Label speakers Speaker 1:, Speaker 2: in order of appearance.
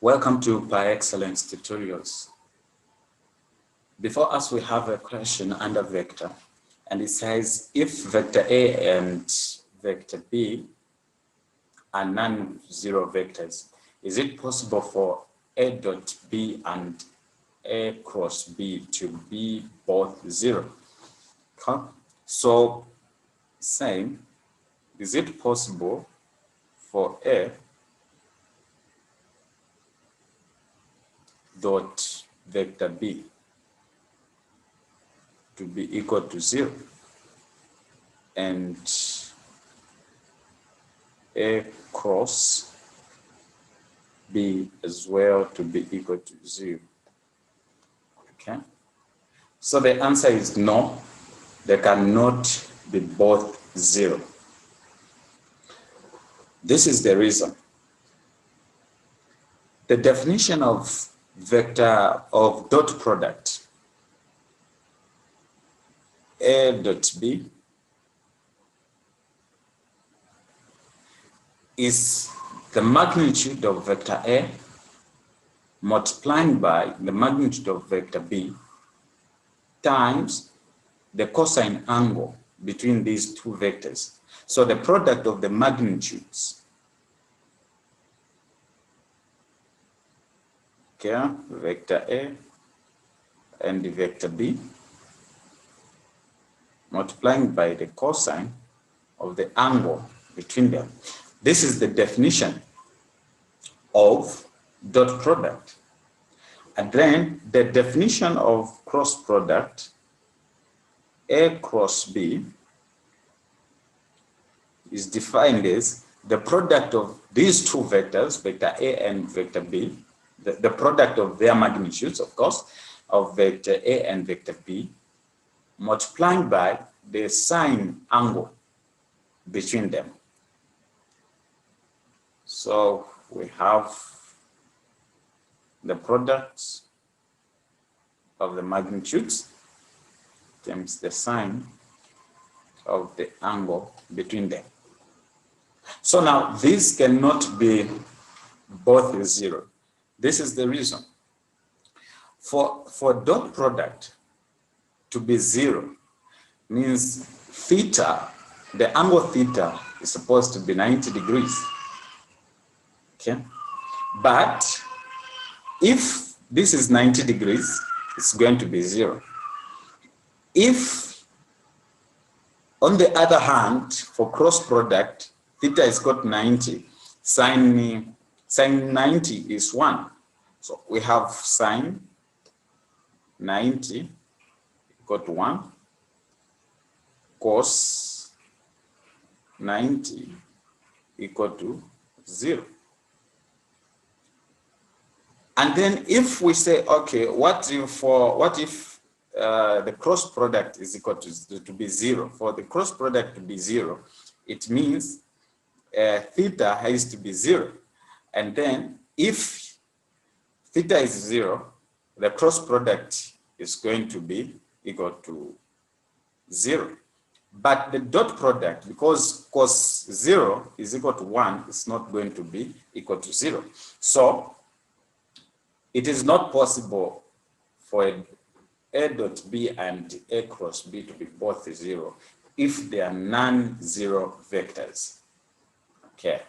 Speaker 1: Welcome to By Excellence Tutorials. Before us, we have a question under vector, and it says if vector A and vector B are non-zero vectors, is it possible for A dot B and A cross B to be both zero? Okay. So, saying, is it possible for A dot vector B to be equal to 0 and A cross B as well to be equal to 0? Okay, so the answer is no, they cannot be both 0. This is the reason. The definition of vector of dot product A dot B is the magnitude of vector A multiplying by the magnitude of vector B times the cosine angle between these two vectors. So the product of the magnitudes, okay, vector A and the vector B multiplying by the cosine of the angle between them. This is the definition of dot product. And then the definition of cross product A cross B is defined as the product of these two vectors, vector A and vector B, the product of their magnitudes, of course, of vector A and vector B, multiplying by the sine angle between them. So we have the products of the magnitudes times the sine of the angle between them. So now these cannot be both 0. This is the reason. For dot product to be 0 means theta, the angle theta is supposed to be 90 degrees. Okay, but if this is 90 degrees, it's going to be 0. If, on the other hand, for cross product, theta is got 90, sine 90 is 1. So we have sine 90 equal to 1, cos 90 equal to 0. And then if we say, okay, what if the cross product is equal to be 0? For the cross product to be 0, it means theta has to be 0. And then if theta is 0, the cross product is going to be equal to 0. But the dot product, because cos 0 is equal to 1, it's not going to be equal to 0. So it is not possible for A dot B and A cross B to be both 0 if they are non-zero vectors. Okay.